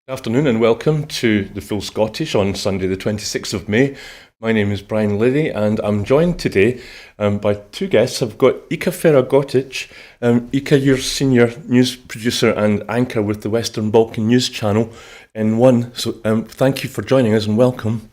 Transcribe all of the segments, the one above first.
Good afternoon and welcome to the Full Scottish on Sunday the 26th of May. My name is Brian Liddy and I'm joined today by two guests. I've got Ferrer Gotić. You're senior news producer and anchor with the Western Balkan News Channel in One. So thank you for joining us and welcome.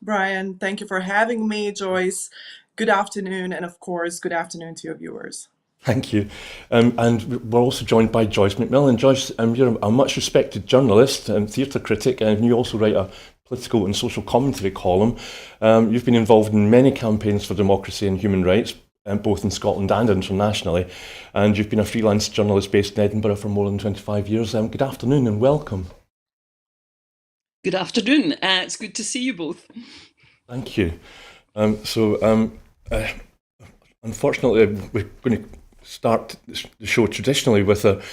Brian, thank you for having me, Joyce. Good afternoon, and of course, good afternoon to your viewers. Thank you. And we're also joined by Joyce McMillan. Joyce, you're a much respected journalist and theatre critic, and you also write a political and social commentary column. You've been involved in many campaigns for democracy and human rights, both in Scotland and internationally. And you've been a freelance journalist based in Edinburgh for more than 25 years. Good afternoon and welcome. Good afternoon. It's good to see you both. Thank you. Unfortunately, we're going to start the show traditionally with the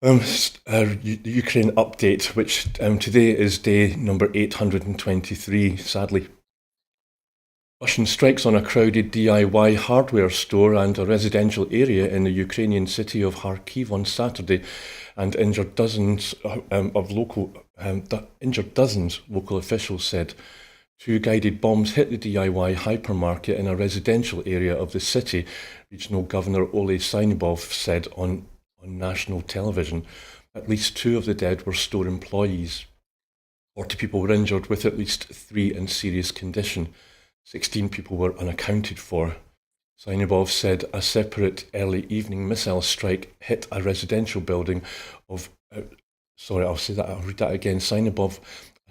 Ukraine update, which today is day number 823, sadly. Russian strikes on a crowded DIY hardware store and a residential area in the Ukrainian city of Kharkiv on Saturday and injured dozens, local officials said. Two guided bombs hit the DIY hypermarket in a residential area of the city, Regional Governor Ole Sinebov said on national television. At least two of the dead were store employees. 40 people were injured, with at least 3 in serious condition. 16 people were unaccounted for. Sinebov said a separate early evening missile strike hit a residential building of... I'll read that again. Sinebov...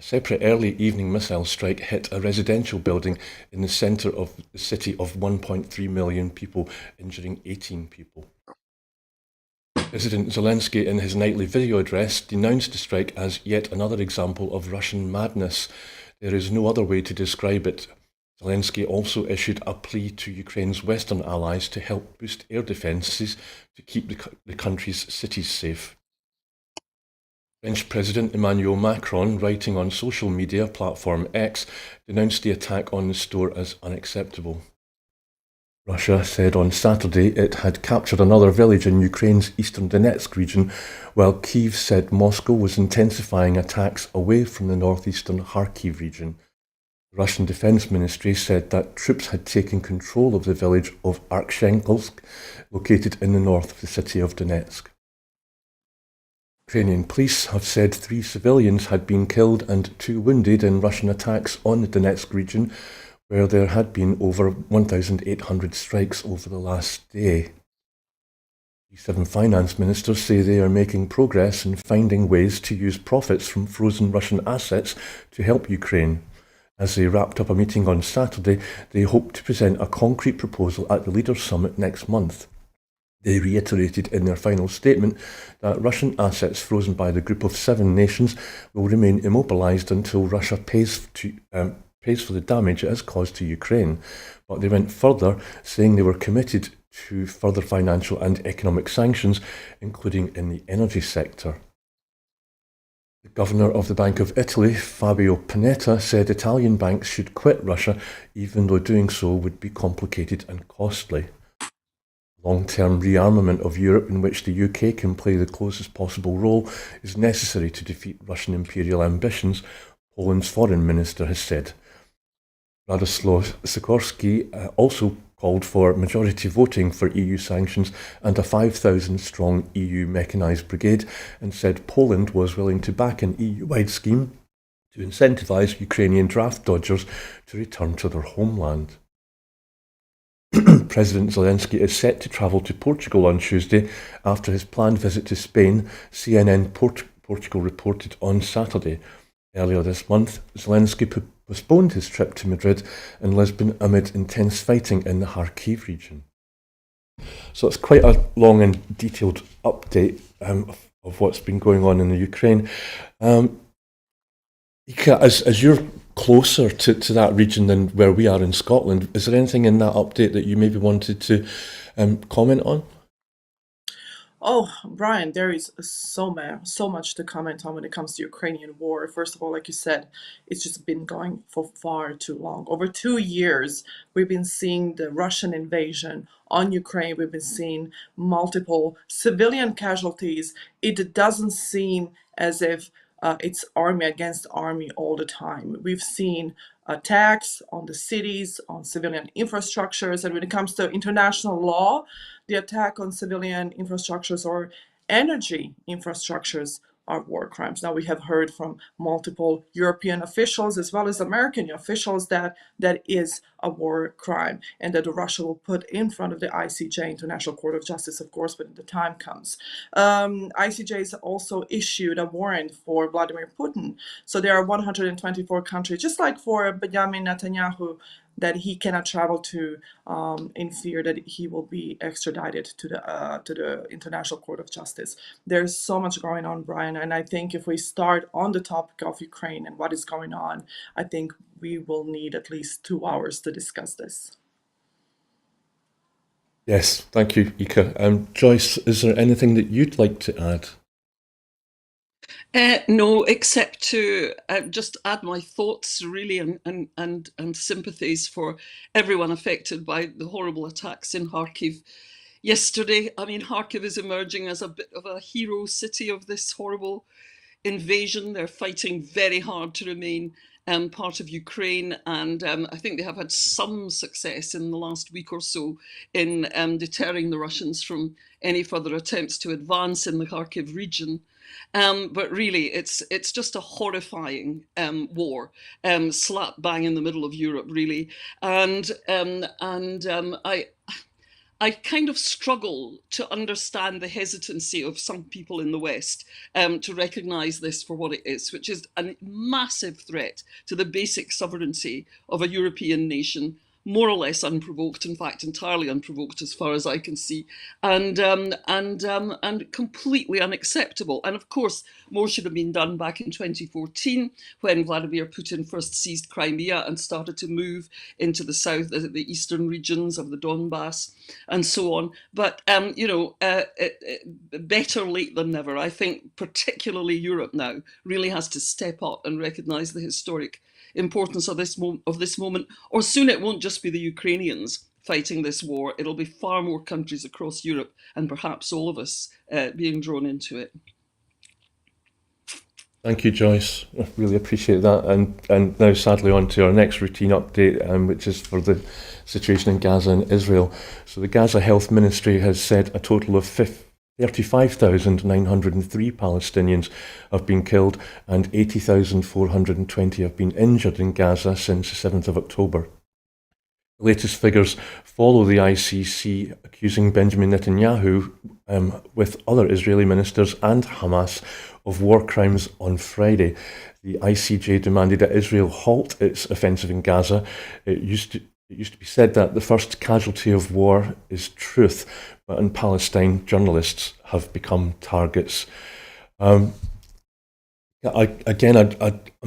A separate early evening missile strike hit a residential building in the centre of the city of 1.3 million people, injuring 18 people. President Zelensky, in his nightly video address, denounced the strike as yet another example of Russian madness. There is no other way to describe it. Zelensky also issued a plea to Ukraine's Western allies to help boost air defences to keep the country's cities safe. French President Emmanuel Macron, writing on social media platform X, denounced the attack on the store as unacceptable. Russia said on Saturday it had captured another village in Ukraine's eastern Donetsk region, while Kyiv said Moscow was intensifying attacks away from the northeastern Kharkiv region. The Russian Defense Ministry said that troops had taken control of the village of Arkhangelsk, located in the north of the city of Donetsk. Ukrainian police have said 3 civilians had been killed and 2 wounded in Russian attacks on the Donetsk region, where there had been over 1,800 strikes over the last day. G7 finance ministers say they are making progress in finding ways to use profits from frozen Russian assets to help Ukraine. As they wrapped up a meeting on Saturday, they hope to present a concrete proposal at the Leaders' Summit next month. They reiterated in their final statement that Russian assets frozen by the Group of 7 nations will remain immobilised until Russia pays for the damage it has caused to Ukraine. But they went further, saying they were committed to further financial and economic sanctions, including in the energy sector. The governor of the Bank of Italy, Fabio Panetta, said Italian banks should quit Russia, even though doing so would be complicated and costly. Long-term rearmament of Europe, in which the UK can play the closest possible role, is necessary to defeat Russian imperial ambitions, Poland's foreign minister has said. Radoslaw Sikorski also called for majority voting for EU sanctions and a 5,000-strong EU mechanised brigade, and said Poland was willing to back an EU-wide scheme to incentivise Ukrainian draft dodgers to return to their homeland. President Zelensky is set to travel to Portugal on Tuesday after his planned visit to Spain, CNN Portugal reported on Saturday. Earlier this month, Zelensky postponed his trip to Madrid and Lisbon amid intense fighting in the Kharkiv region. So it's quite a long and detailed update of what's been going on in the Ukraine. Ika, as you're closer to that region than where we are in Scotland, is there anything in that update that you maybe wanted to comment on? Oh, Brian, there is so much to comment on when it comes to Ukrainian war. First of all, like you said, it's just been going for far too long. Over 2 years, we've been seeing the Russian invasion on Ukraine. We've been seeing multiple civilian casualties. It doesn't seem as if it's army against army all the time. We've seen attacks on the cities, on civilian infrastructures, and when it comes to international law, the attack on civilian infrastructures or energy infrastructures are war crimes. Now we have heard from multiple European officials as well as American officials that that is a war crime and that Russia will put in front of the ICJ, International Court of Justice, of course, when the time comes. ICJ has also issued a warrant for Vladimir Putin. So there are 124 countries, just like for Benjamin Netanyahu, that he cannot travel to in fear that he will be extradited to the International Court of Justice. There's so much going on, Brian, and I think if we start on the topic of Ukraine and what is going on, I think we will need at least 2 hours to discuss this. Yes, thank you, Ika. Joyce, is there anything that you'd like to add? No, except to just add my thoughts, really, and sympathies for everyone affected by the horrible attacks in Kharkiv yesterday. I mean, Kharkiv is emerging as a bit of a hero city of this horrible invasion. They're fighting very hard to remain part of Ukraine, and I think they have had some success in the last week or so in deterring the Russians from any further attempts to advance in the Kharkiv region. But really, it's just a horrifying war, slap bang in the middle of Europe, really, and I kind of struggle to understand the hesitancy of some people in the West to recognise this for what it is, which is a massive threat to the basic sovereignty of a European nation, more or less unprovoked, in fact, entirely unprovoked as far as I can see, and completely unacceptable. And of course, more should have been done back in 2014 when Vladimir Putin first seized Crimea and started to move into the south, the eastern regions of the Donbass, and so on. But better late than never. I think particularly Europe now really has to step up and recognise the historic importance of this moment, or soon it won't just be the Ukrainians fighting this war. It'll be far more countries across Europe, and perhaps all of us being drawn into it. Thank you, Joyce. I really appreciate that. And now, sadly, on to our next routine update, which is for the situation in Gaza and Israel. So the Gaza Health Ministry has said a total of 35,903 Palestinians have been killed and 80,420 have been injured in Gaza since the 7th of October. The latest figures follow the ICC accusing Benjamin Netanyahu, with other Israeli ministers and Hamas, of war crimes on Friday. The ICJ demanded that Israel halt its offensive in Gaza. It used to be said that the first casualty of war is truth, but in Palestine, journalists have become targets. I'm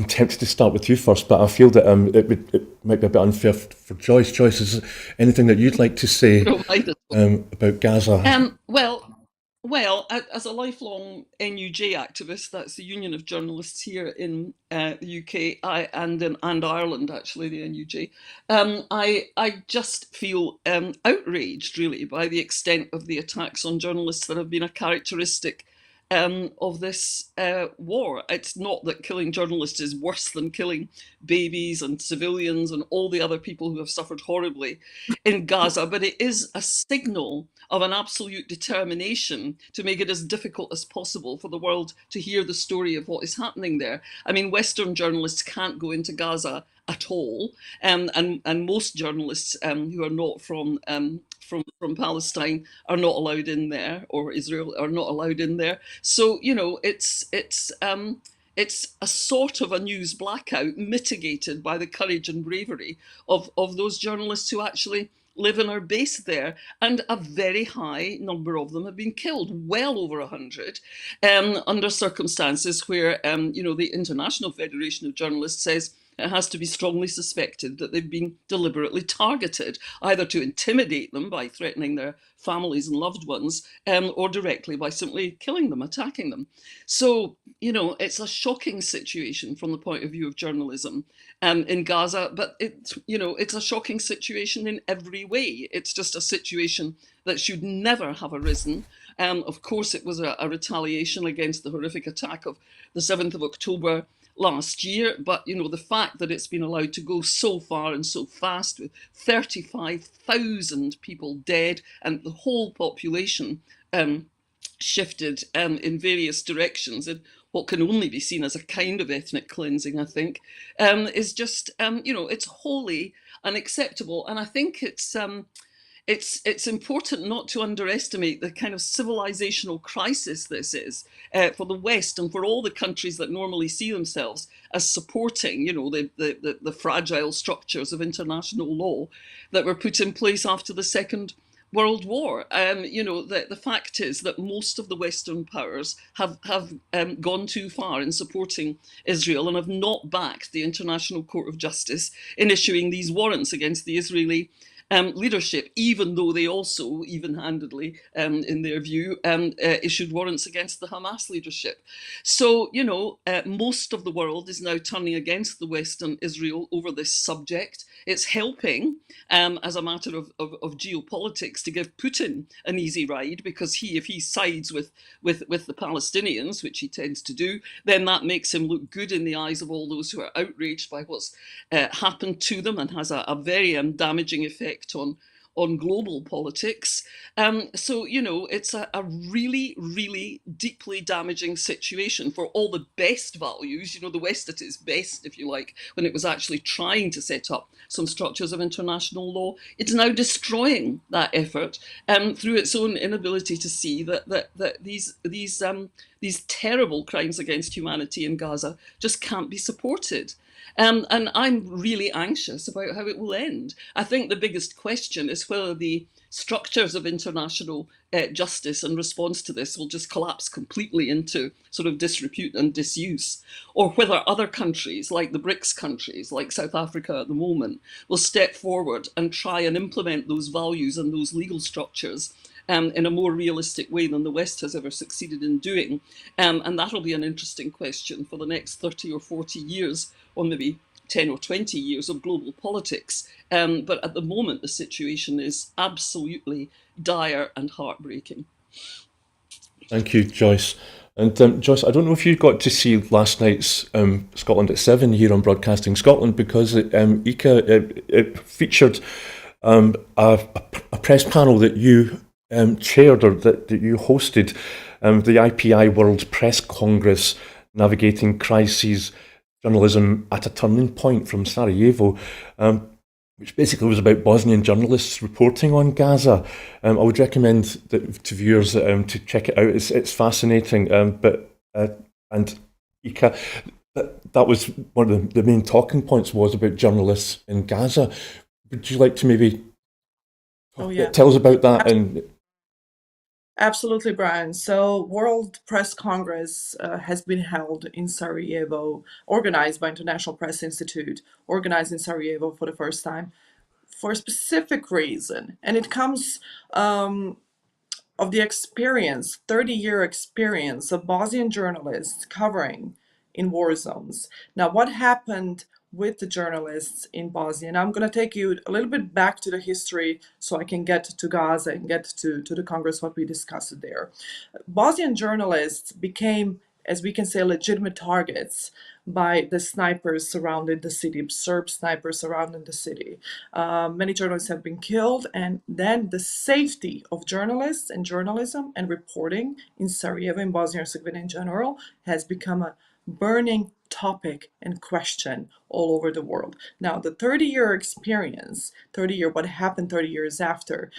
tempted to start with you first, but I feel that it might be a bit unfair for Joyce. Joyce, is there anything that you'd like to say about Gaza? Well, as a lifelong NUJ activist, that's the Union of Journalists here in the UK and Ireland, actually, the NUJ, I just feel outraged, really, by the extent of the attacks on journalists that have been a characteristic of this war. It's not that killing journalists is worse than killing babies and civilians and all the other people who have suffered horribly in Gaza, but it is a signal of an absolute determination to make it as difficult as possible for the world to hear the story of what is happening there. I mean, Western journalists can't go into Gaza at all, and most journalists who are not from Palestine are not allowed in there, or Israel are not allowed in there. So it's a sort of a news blackout mitigated by the courage and bravery of those journalists who actually live and are based there, and a very high number of them have been killed, well over 100, under circumstances where the International Federation of Journalists says it has to be strongly suspected that they've been deliberately targeted, either to intimidate them by threatening their families and loved ones, or directly by simply killing them, attacking them. So, it's a shocking situation from the point of view of journalism in Gaza, but it's a shocking situation in every way. It's just a situation that should never have arisen, Of course, it was a retaliation against the horrific attack of the 7th of October last year, but the fact that it's been allowed to go so far and so fast, with 35,000 people dead and the whole population shifted in various directions in what can only be seen as a kind of ethnic cleansing, I think, is just it's wholly unacceptable. And I think it's important not to underestimate the kind of civilizational crisis this is for the West and for all the countries that normally see themselves as supporting, the fragile structures of international law that were put in place after the Second World War. The fact is that most of the Western powers have gone too far in supporting Israel and have not backed the International Court of Justice in issuing these warrants against the Israeli leadership, even though they also, even-handedly, in their view, issued warrants against the Hamas leadership. So, most of the world is now turning against the West and Israel over this subject. It's helping, as a matter of geopolitics, to give Putin an easy ride, because if he sides with the Palestinians, which he tends to do, then that makes him look good in the eyes of all those who are outraged by what's happened to them, and has a very damaging effect on global politics. So, it's a really, really deeply damaging situation for all the best values, the West at its best, if you like, when it was actually trying to set up some structures of international law. It's now destroying that effort through its own inability to see that these terrible crimes against humanity in Gaza just can't be supported. And I'm really anxious about how it will end. I think the biggest question is whether the structures of international justice and response to this will just collapse completely into sort of disrepute and disuse, or whether other countries, like the BRICS countries, like South Africa at the moment, will step forward and try and implement those values and those legal structures in a more realistic way than the West has ever succeeded in doing. And that'll be an interesting question for the next 30 or 40 years, or maybe 10 or 20 years of global politics. But at the moment, the situation is absolutely dire and heartbreaking. Thank you, Joyce. And Joyce, I don't know if you got to see last night's Scotland at 7 here on Broadcasting Scotland, because it featured a press panel that you chaired, or that you hosted, the IPI World Press Congress, Navigating Crises, Journalism at a Turning Point, from Sarajevo, which basically was about Bosnian journalists reporting on Gaza. I would recommend to viewers to check it out. It's fascinating. And Ika, that was one of the main talking points, was about journalists in Gaza. Would you like to maybe tell us about that? Absolutely, Brian. So, World Press Congress has been held in Sarajevo, organized by International Press Institute, organized in Sarajevo for the first time, for a specific reason. And it comes of the experience, 30-year experience of Bosnian journalists covering in war zones. Now, what happened with the journalists in Bosnia? And I'm going to take you a little bit back to the history so I can get to Gaza and get to the Congress, what we discussed there. Bosnian journalists became, as we can say, legitimate targets by the snipers surrounding the city, Serb snipers surrounding the city. Many journalists have been killed, and then the safety of journalists and journalism and reporting in Sarajevo, in Bosnia and Herzegovina in general, has become a burning topic and question all over the world. Now, the 30-year experience, what happened 30 years after,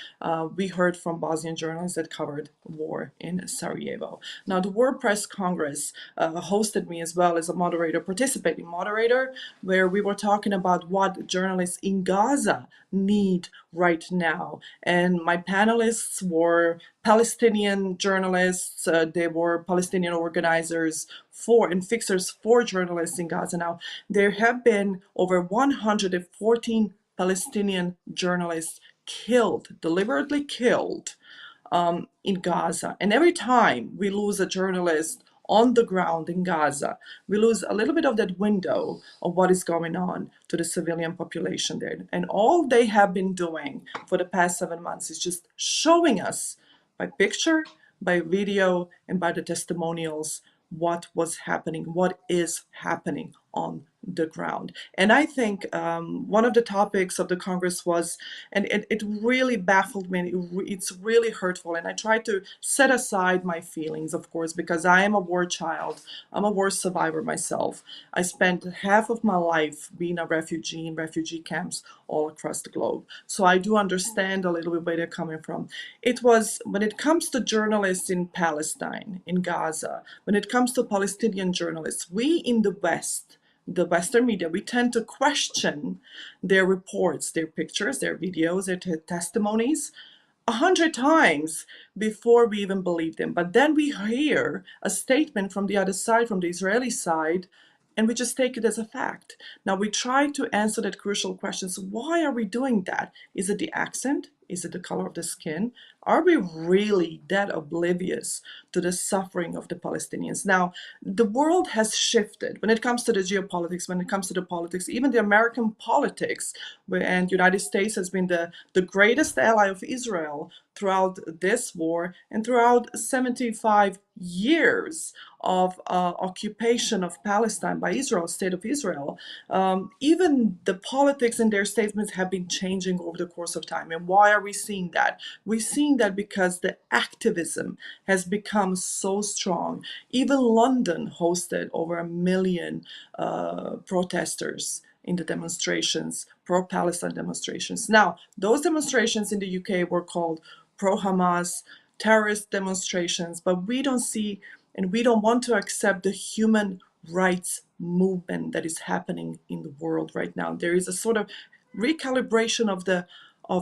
we heard from Bosnian journalists that covered war in Sarajevo. Now, the World Press Congress hosted me as well as a moderator, participating moderator, where we were talking about what journalists in Gaza need right now. And my panelists were Palestinian journalists, they were Palestinian organizers for and fixers for journalists in Gaza. Now, there have been over 114 Palestinian journalists killed, deliberately killed, in Gaza. And every time we lose a journalist on the ground in Gaza, we lose a little bit of that window of what is going on to the civilian population there. And all they have been doing for the past 7 months is just showing us by picture, by video and by the testimonials what was happening, what is happening on the ground. And I think one of the topics of the Congress was, and it really baffled me, it's really hurtful. And I tried to set aside my feelings, of course, because I am a war child. I'm a war survivor myself. I spent half of my life being a refugee in refugee camps all across the globe. So I do understand a little bit where they're coming from. It was, when it comes to journalists in Palestine, in Gaza, when it comes to Palestinian journalists, we in the West, the Western media, we tend to question their reports, their pictures, their videos, their testimonies 100 times before we even believe them. But then we hear a statement from the other side, from the Israeli side, and we just take it as a fact. Now we try to answer that crucial question. So why are we doing that? Is it the accent? Is it the color of the skin? Are we really that oblivious to the suffering of the Palestinians? Now, the world has shifted when it comes to the geopolitics, when it comes to the politics, even the American politics, and the United States has been the greatest ally of Israel throughout this war and throughout 75 years of occupation of Palestine by Israel, state of Israel. Even the politics in their statements have been changing over the course of time. And why are we seeing that? We're seeing that because the activism has become so strong. Even London hosted over 1 million protesters in the demonstrations, pro-Palestine demonstrations. Now, those demonstrations in the UK were called pro-Hamas terrorist demonstrations, but we don't see and we don't want to accept the human rights movement that is happening in the world right now. There is a sort of recalibration of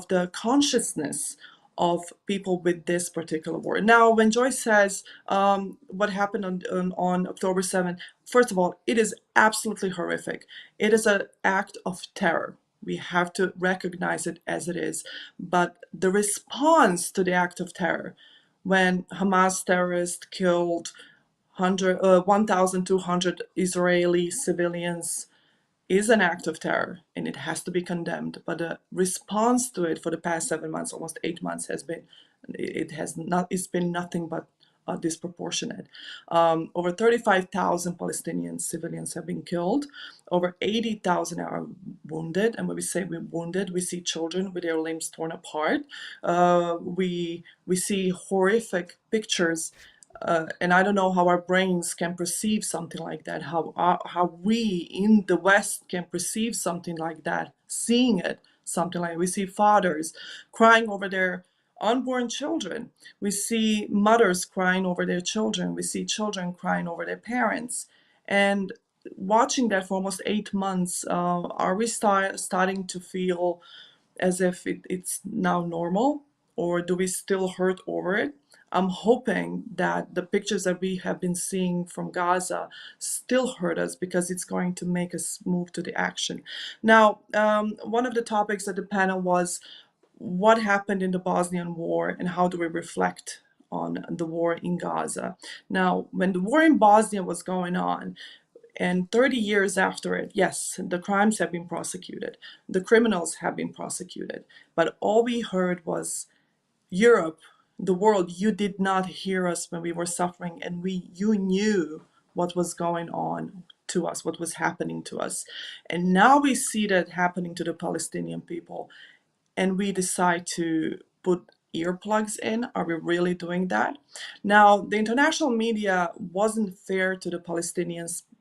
the consciousness of people with this particular war. Now, when Joyce says what happened on October 7th, first of all, it is absolutely horrific. It is an act of terror. We have to recognize it as it is. But the response to the act of terror, when Hamas terrorists killed 1,200 Israeli civilians, is an act of terror, and it has to be condemned. But the response to it for the past 7 months, almost 8 months, it's been nothing but disproportionate. Over 35,000 Palestinian civilians have been killed. Over 80,000 are wounded. And when we say we're wounded, we see children with their limbs torn apart. We see horrific pictures. And I don't know how our brains can perceive something like that, how we in the West can perceive something like that, seeing it, something like we see fathers crying over their unborn children. We see mothers crying over their children. We see children crying over their parents. And watching that for almost 8 months, are we starting to feel as if it's now normal, or do we still hurt over it? I'm hoping that the pictures that we have been seeing from Gaza still hurt us, because it's going to make us move to the action. Now, one of the topics at the panel was what happened in the Bosnian War and how do we reflect on the war in Gaza. Now, when the war in Bosnia was going on, and 30 years after it, yes, the crimes have been prosecuted, the criminals have been prosecuted, but all we heard was, Europe, the world, you did not hear us when we were suffering, and you knew what was going on to us, what was happening to us. And now we see that happening to the Palestinian people, and we decide to put earplugs in. Are we really doing that? Now, the international media wasn't fair to the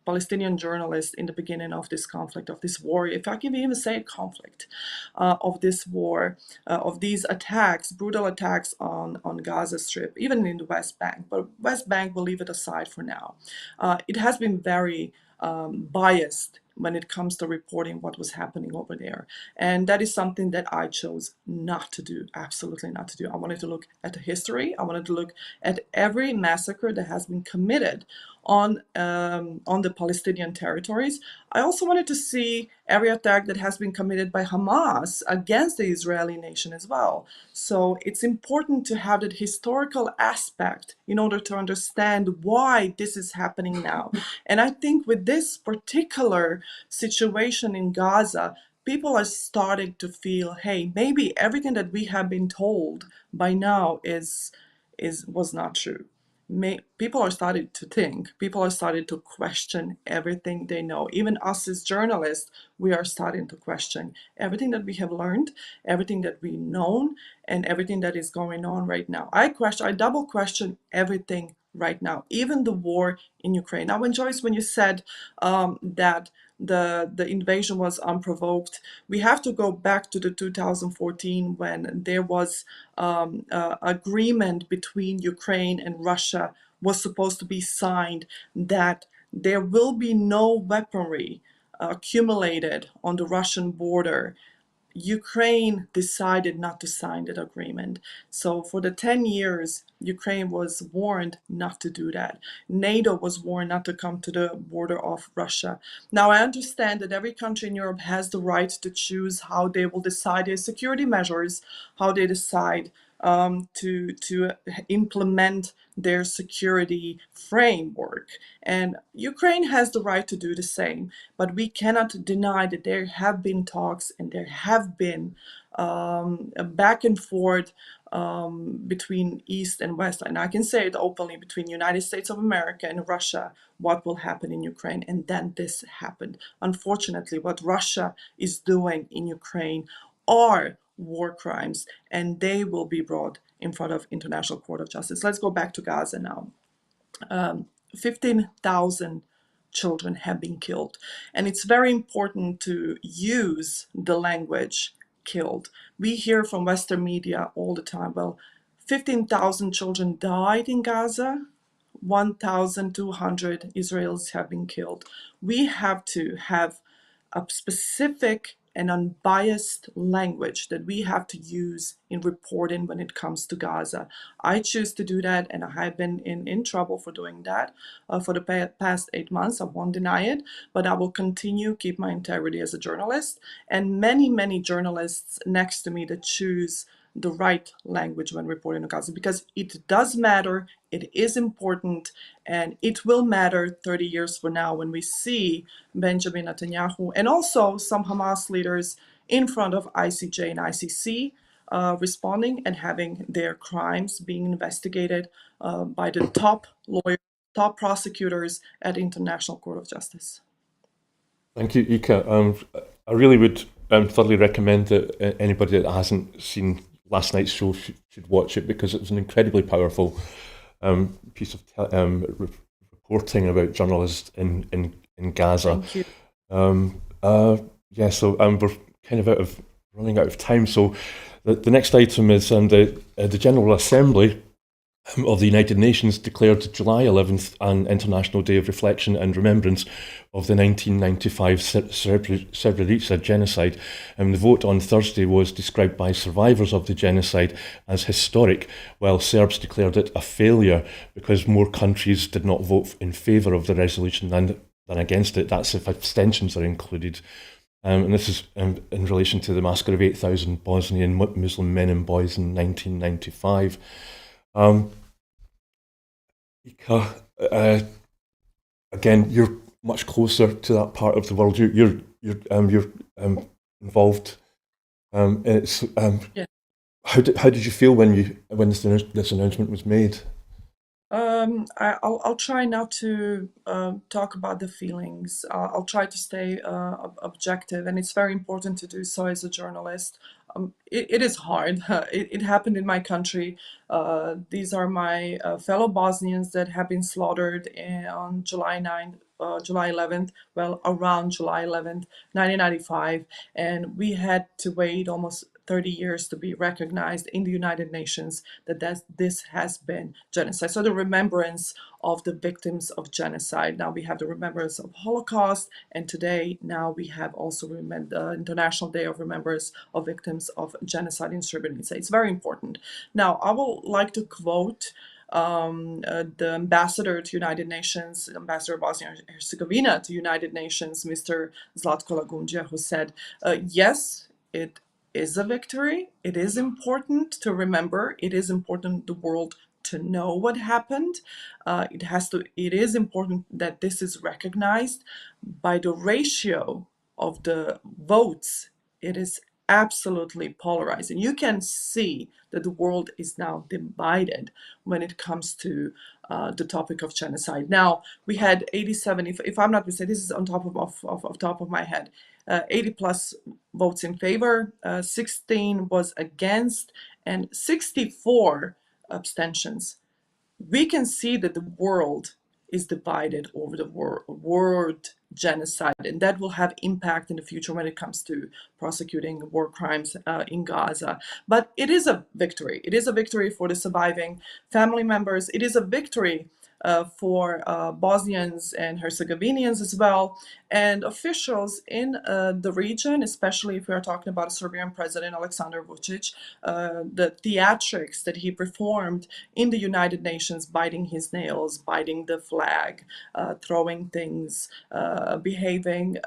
Palestinian journalists in the beginning of this conflict, of this war, if I can even say conflict, of this war, of these attacks, brutal attacks on Gaza Strip, even in the West Bank. But West Bank, we'll leave it aside for now. It has been very biased when it comes to reporting what was happening over there. And that is something that I chose not to do, absolutely not to do. I wanted to look at the history. I wanted to look at every massacre that has been committed on the Palestinian territories. I also wanted to see every attack that has been committed by Hamas against the Israeli nation as well. So it's important to have that historical aspect in order to understand why this is happening now. And I think with this particular situation in Gaza, people are starting to feel, hey, maybe everything that we have been told by now is was not true. People are starting to think, people are starting to question everything they know. Even us as journalists, we are starting to question everything that we have learned, everything that we known, and everything that is going on right now. I double question everything right now, even the war in Ukraine. Now, when you said that the invasion was unprovoked, we have to go back to the 2014 when there was agreement between Ukraine and Russia was supposed to be signed that there will be no weaponry accumulated on the Russian border. Ukraine decided not to sign that agreement. So for the 10 years, Ukraine was warned not to do that. NATO was warned not to come to the border of Russia. Now, I understand that every country in Europe has the right to choose how they will decide their security measures, how they decide to implement their security framework. And Ukraine has the right to do the same, but we cannot deny that there have been talks and there have been a back and forth between East and West. And I can say it openly, between the United States of America and Russia, what will happen in Ukraine. And then this happened. Unfortunately, what Russia is doing in Ukraine are war crimes, and they will be brought in front of International Court of Justice. Let's go back to Gaza now. 15,000 children have been killed. And it's very important to use the language killed. We hear from Western media all the time, well, 15,000 children died in Gaza, 1,200 Israelis have been killed. We have to have a specific and unbiased language that we have to use in reporting when it comes to Gaza. I choose to do that, and I have been in trouble for doing that for the past 8 months. I won't deny it, but I will continue keep my integrity as a journalist. And many journalists next to me that choose the right language when reporting on Gaza, because it does matter, it is important, and it will matter 30 years from now when we see Benjamin Netanyahu and also some Hamas leaders in front of ICJ and ICC responding and having their crimes being investigated by the top lawyers, top prosecutors at the International Court of Justice. Thank you, Ika. I really would thoroughly recommend that anybody that hasn't seen last night's show should watch it, because it was an incredibly powerful piece of reporting about journalists in Gaza. Thank you. So we're kind of running out of time. So the next item is the General Assembly of the United Nations declared July 11th an International Day of Reflection and Remembrance of the 1995 Srebrenica genocide. And the vote on Thursday was described by survivors of the genocide as historic, while Serbs declared it a failure because more countries did not vote in favour of the resolution than against it. That's if abstentions are included. And this is in relation to the massacre of 8,000 Bosnian Muslim men and boys in 1995. Ika, again, you're much closer to that part of the world. You're involved. It's Yeah. How did you feel when this announcement was made? I'll try not to talk about the feelings. I'll try to stay objective, and it's very important to do so as a journalist. It is hard. It happened in my country. These are my fellow Bosnians that have been slaughtered on July 9th, July 11th, well, around July 11th, 1995. And we had to wait almost 30 years to be recognized in the United Nations that this has been genocide. So the remembrance of the victims of genocide. Now we have the remembrance of Holocaust, and today now we have also the International Day of Remembrance of Victims of Genocide in Srebrenica. It's very important. Now I would like to quote the ambassador to United Nations, Ambassador of Bosnia and Herzegovina to United Nations, Mr. Zlatko Lagundja, who said, yes, it is a victory. It is important to remember. It is important the world to know what happened. It is important that this is recognized by the ratio of the votes. It is absolutely polarizing. You can see that the world is now divided when it comes to the topic of genocide. Now, we had 87, if I'm not mistaken, this is on top of top of my head, 80 plus votes in favor, 16 was against, and 64 abstentions. We can see that the world is divided over the word genocide, and that will have impact in the future when it comes to prosecuting war crimes in Gaza. But it is a victory. It is a victory for the surviving family members. It is a victory for Bosnians and Herzegovinians as well, and officials in the region, especially if we are talking about Serbian President Aleksandar Vučić, the theatrics that he performed in the United Nations, biting his nails, biting the flag, throwing things, behaving,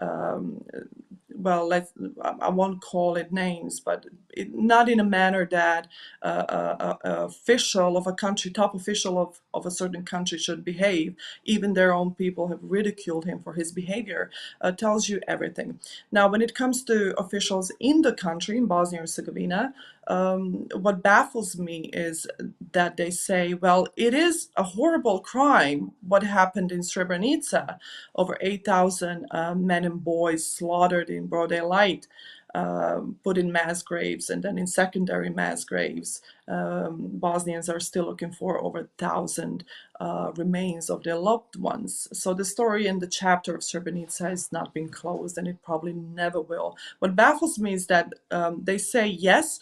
well, I won't call it names, but not in a manner that official of a country, top official of a certain country should behave. Even their own people have ridiculed him for his behavior. Tells you everything. Now, when it comes to officials in the country, in Bosnia and Herzegovina, what baffles me is that they say, well, it is a horrible crime what happened in Srebrenica. Over 8,000 men and boys slaughtered in broad daylight, put in mass graves, and then in secondary mass graves. Bosnians are still looking for over 1,000 remains of their loved ones. So the story in the chapter of Srebrenica has not been closed, and it probably never will. What baffles me is that they say, yes,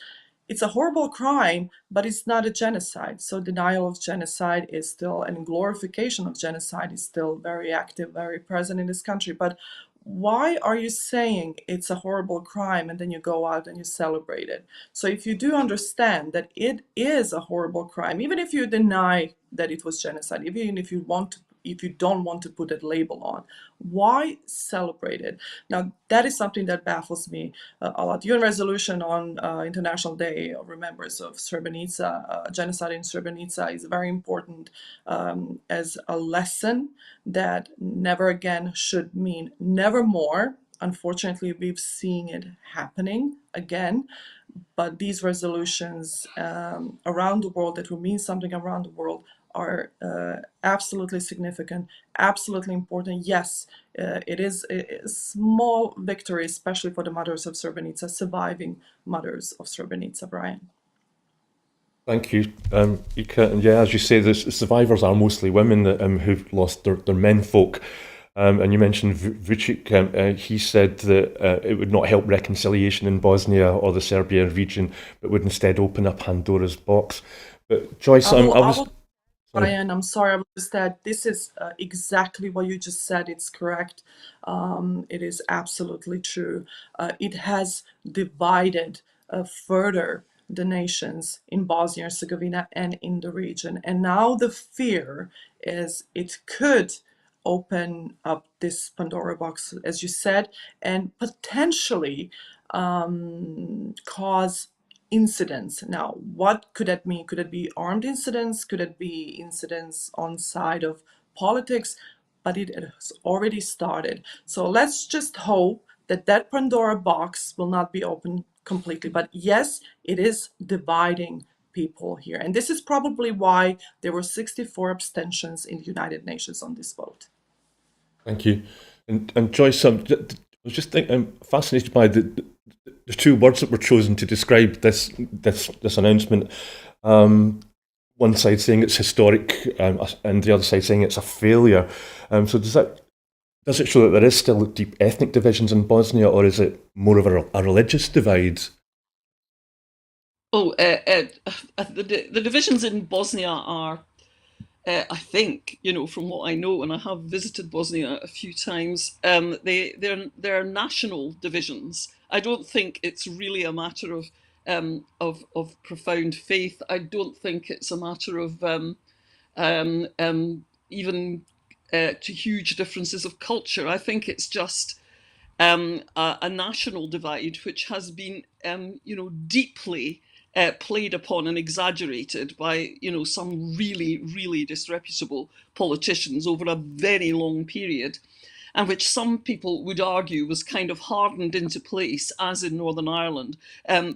it's a horrible crime, but it's not a genocide. So denial of genocide is still, and glorification of genocide is still very active, very present in this country. But why are you saying it's a horrible crime and then you go out and you celebrate it? So if you do understand that it is a horrible crime, even if you deny that it was genocide, even if you don't want to put that label on, why celebrate it? Now, that is something that baffles me a lot. UN resolution on International Day of Remembrance of Srebrenica, genocide in Srebrenica, is very important as a lesson that never again should mean never more. Unfortunately, we've seen it happening again. But these resolutions around the world that will mean something around the world are absolutely significant, absolutely important. Yes, it is a small victory, especially for the mothers of Srebrenica, surviving mothers of Srebrenica, Brian. Thank you, Ika. And yeah, as you say, the survivors are mostly women that, who've lost their menfolk. And you mentioned Vučić. He said that it would not help reconciliation in Bosnia or the Serbia region, but would instead open a Pandora's box. But Joyce, Brian, I'm sorry, I was just that this is exactly what you just said. It's correct. It is absolutely true. It has divided further the nations in Bosnia and Herzegovina and in the region. And now the fear is it could open up this Pandora box, as you said, and potentially cause incidents. Now, what could that mean? Could it be armed incidents? Could it be incidents on side of politics? But it has already started. So let's just hope that that Pandora box will not be opened completely. But yes, it is dividing people here. And this is probably why there were 64 abstentions in the United Nations on this vote. Thank you. And Joyce, I was just I'm fascinated by the two words that were chosen to describe this announcement. One side saying it's historic, and the other side saying it's a failure. So does it show that there is still deep ethnic divisions in Bosnia, or is it more of a religious divide? Oh, the divisions in Bosnia are, I think, from what I know, and I have visited Bosnia a few times, they're national divisions. I don't think it's really a matter of profound faith. I don't think it's a matter of even to huge differences of culture. I think it's just a national divide which has been, deeply played upon and exaggerated by, some really, really disreputable politicians over a very long period. and which some people would argue was kind of hardened into place, as in Northern Ireland,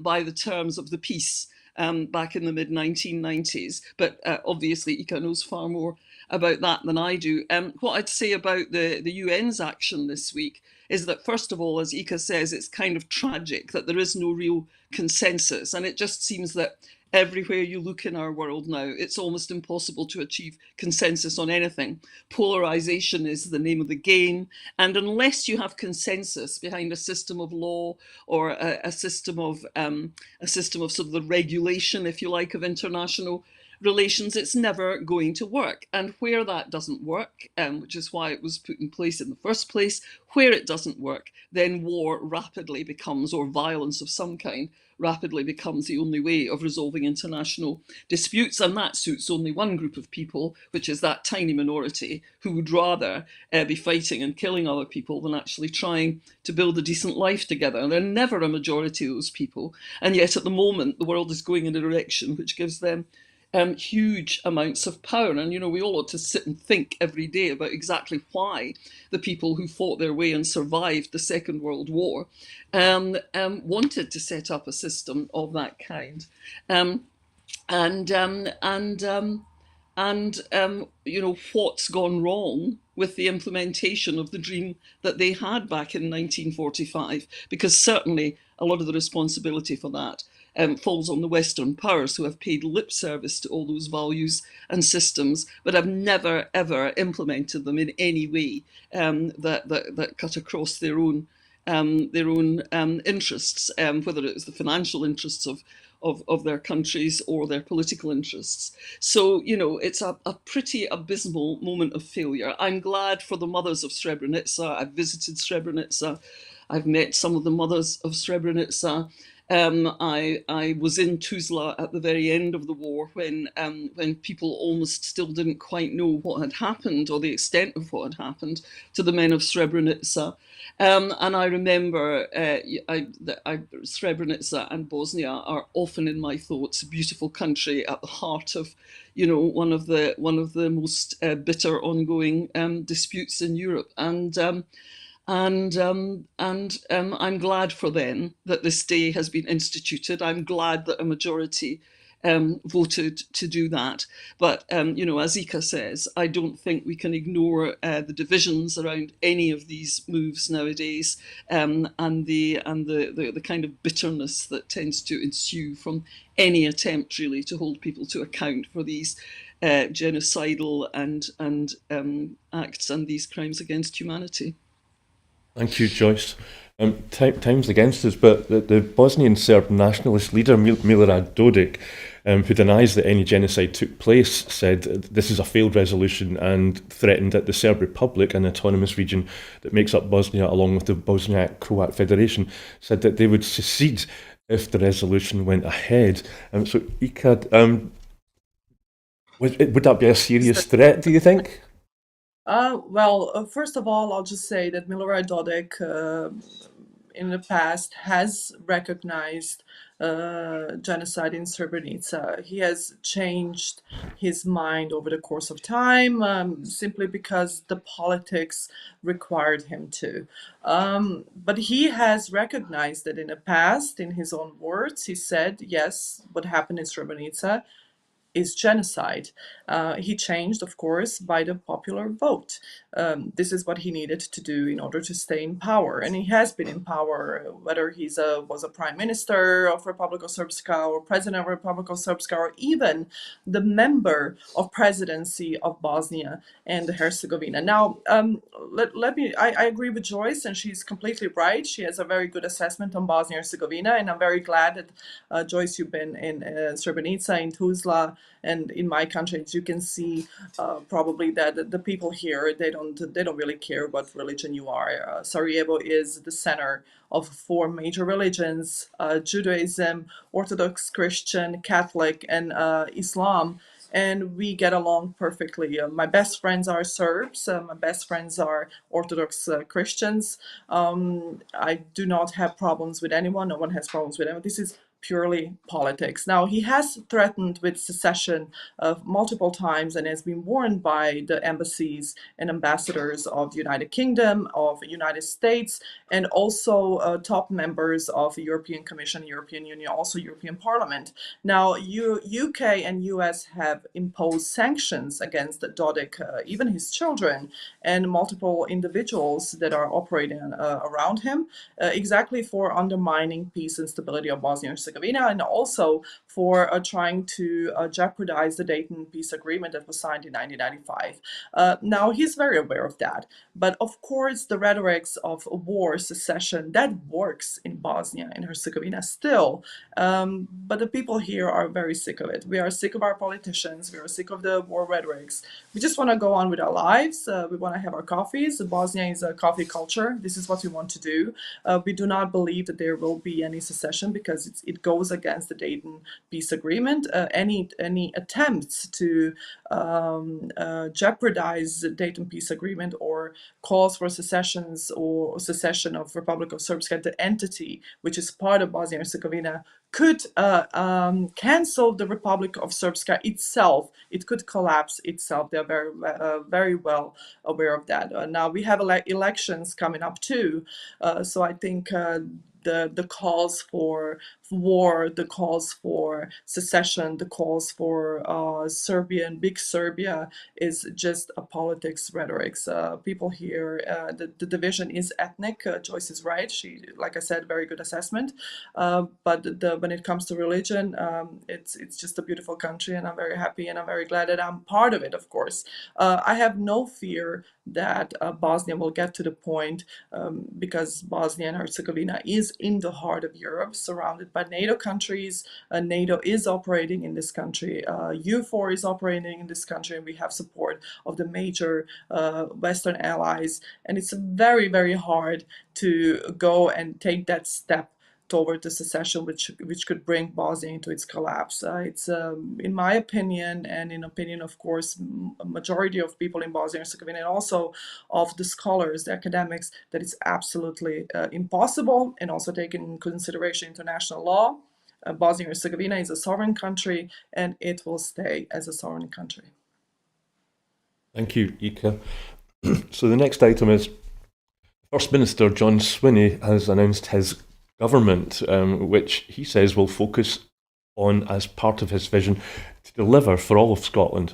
by the terms of the peace back in the mid 1990s. But obviously, Ika knows far more about that than I do. What I'd say about the UN's action this week is that, first of all, as Ika says, it's kind of tragic that there is no real consensus. And it just seems that everywhere you look in our world now, it's almost impossible to achieve consensus on anything. Polarization is the name of the game. And unless you have consensus behind a system of law or a system of sort of the regulation, if you like, of international relations, it's never going to work. And where that doesn't work, which is why it was put in place in the first place, where it doesn't work, then war rapidly becomes, or violence of some kind, rapidly becomes the only way of resolving international disputes. And that suits only one group of people, which is that tiny minority who would rather be fighting and killing other people than actually trying to build a decent life together. And they're never a majority of those people. And yet at the moment, the world is going in a direction which gives them huge amounts of power. And, you know, we all ought to sit and think every day about exactly why the people who fought their way and survived the Second World War wanted to set up a system of that kind. And you know, what's gone wrong with the implementation of the dream that they had back in 1945, because certainly a lot of the responsibility for that falls on the Western powers, who have paid lip service to all those values and systems, but have never ever implemented them in any way that cut across their own interests, whether it was the financial interests of their countries or their political interests. So, you know, it's a pretty abysmal moment of failure. I'm glad for the mothers of Srebrenica. I've visited Srebrenica. I've met some of the mothers of Srebrenica. I was in Tuzla at the very end of the war when people almost still didn't quite know what had happened or the extent of what had happened to the men of Srebrenica. And I remember Srebrenica and Bosnia are often in my thoughts. A beautiful country at the heart of, you know, one of the most bitter ongoing disputes in Europe. And I'm glad for them that this day has been instituted. I'm glad that a majority voted to do that. But, you know, as Ika says, I don't think we can ignore the divisions around any of these moves nowadays, and the kind of bitterness that tends to ensue from any attempt really to hold people to account for these genocidal and acts and these crimes against humanity. Thank you, Joyce. Time's against us, but the Bosnian Serb nationalist leader Milorad Dodik, who denies that any genocide took place, said this is a failed resolution and threatened that the Serb Republic, an autonomous region that makes up Bosnia along with the Bosniak-Croat Federation, said that they would secede if the resolution went ahead. So, Ika, would that be a serious threat, do you think? Well, first of all, I'll just say that Milorad Dodik in the past has recognized genocide in Srebrenica. He has changed his mind over the course of time, simply because the politics required him to. But he has recognized that in the past, in his own words, he said, yes, what happened in Srebrenica is genocide. He changed, of course, by the popular vote. This is what he needed to do in order to stay in power, and he has been in power, whether he was a prime minister of Republika Srpska or president of Republika Srpska, or even the member of presidency of Bosnia and Herzegovina. Now, I agree with Joyce, and she's completely right. She has a very good assessment on Bosnia and Herzegovina, and I'm very glad that, Joyce, you've been in Srebrenica, in Tuzla, and in my country. As you can see, probably that the people here, they don't really care what religion you are. Sarajevo is the center of 4 major religions: Judaism, Orthodox Christian, Catholic, and Islam. And we get along perfectly. My best friends are Serbs. My best friends are Orthodox Christians. I do not have problems with anyone. No one has problems with anyone. This is purely politics. Now, he has threatened with secession multiple times and has been warned by the embassies and ambassadors of the United Kingdom, of the United States, and also top members of the European Commission, European Union, also European Parliament. Now, UK and US have imposed sanctions against Dodik, even his children, and multiple individuals that are operating around him, exactly for undermining peace and stability of Bosnia and Herzegovina, and also for trying to jeopardize the Dayton Peace Agreement that was signed in 1995. Now, he's very aware of that. But of course, the rhetorics of war, secession, that works in Bosnia and Herzegovina still. But the people here are very sick of it. We are sick of our politicians. We are sick of the war rhetorics. We just want to go on with our lives. We want to have our coffees. Bosnia is a coffee culture. This is what we want to do. We do not believe that there will be any secession because it goes against the Dayton Peace Agreement. Any attempts to jeopardize the Dayton Peace Agreement or calls for secessions or secession of Republic of Srpska, the entity which is part of Bosnia and Herzegovina, could cancel the Republic of Srpska itself. It could collapse itself. They're very well aware of that. Now we have elections coming up too, so I think the calls for war, the calls for secession, the calls for big Serbia is just a politics rhetorics. People here, the division is ethnic. Joyce is right. She, like I said, very good assessment. But when it comes to religion, it's just a beautiful country, and I'm very happy and I'm very glad that I'm part of it. Of course, I have no fear that Bosnia will get to the point because Bosnia and Herzegovina is in the heart of Europe, surrounded by NATO countries. NATO is operating in this country. U4 is operating in this country, and we have support of the major Western allies. And it's very, very hard to go and take that step toward the secession, which could bring Bosnia into its collapse. It's, in my opinion, and in opinion, of course, a majority of people in Bosnia and Herzegovina, and also of the scholars, the academics, that it's absolutely impossible, and also taking into consideration international law. Bosnia and Herzegovina is a sovereign country, and it will stay as a sovereign country. Thank you, Ika. So the next item is First Minister John Swinney has announced his government, which he says will focus on as part of his vision to deliver for all of Scotland.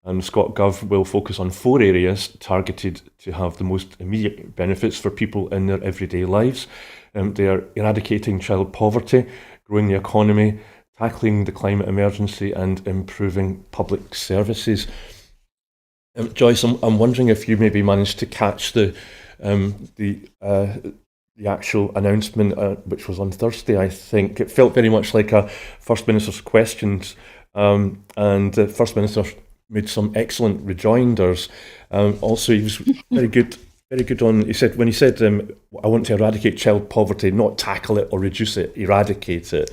And ScotGov will focus on 4 areas targeted to have the most immediate benefits for people in their everyday lives. They are eradicating child poverty, growing the economy, tackling the climate emergency, and improving public services. Joyce, I'm wondering if you maybe managed to catch the actual announcement, which was on Thursday, I think. It felt very much like a First Minister's questions, and the First Minister made some excellent rejoinders. Also, he was very good on, he said, when he said, I want to eradicate child poverty, not tackle it or reduce it, eradicate it.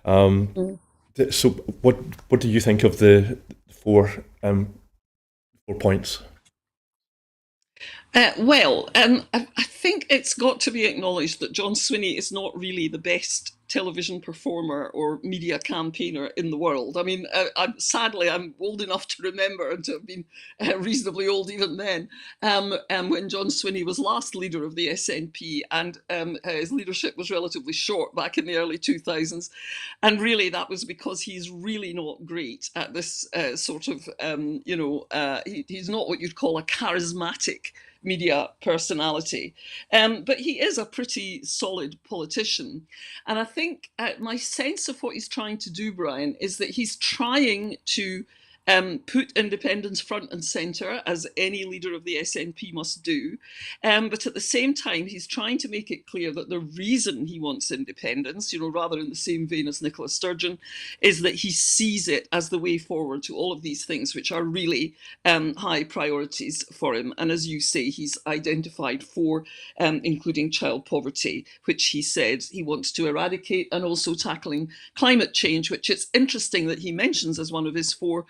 So what do you think of the 4 points? I think it's got to be acknowledged that John Swinney is not really the best television performer or media campaigner in the world. I mean, sadly, I'm old enough to remember and to have been reasonably old even then, when John Swinney was last leader of the SNP, and his leadership was relatively short back in the early 2000s. And really, that was because he's really not great at this sort of, he's not what you'd call a charismatic media personality. But he is a pretty solid politician. And I think my sense of what he's trying to do, Brian, is that he's trying to put independence front and centre, as any leader of the SNP must do. But at the same time, he's trying to make it clear that the reason he wants independence, rather in the same vein as Nicola Sturgeon, is that he sees it as the way forward to all of these things, which are really high priorities for him. And as you say, he's identified 4, including child poverty, which he said he wants to eradicate, and also tackling climate change, which it's interesting that he mentions as one of his 4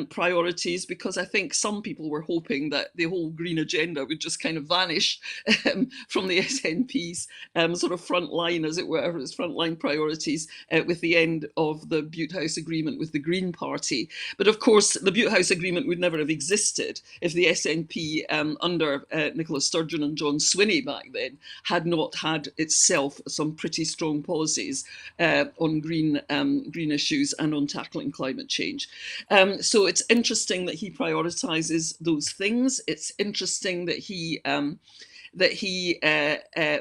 priorities, because I think some people were hoping that the whole green agenda would just kind of vanish from the SNP's sort of front line, as it were, its frontline priorities with the end of the Butte House Agreement with the Green Party. But of course, the Butte House Agreement would never have existed if the SNP under Nicola Sturgeon and John Swinney back then had not had itself some pretty strong policies on green issues and on tackling climate change. So it's interesting that he prioritises those things. It's interesting that he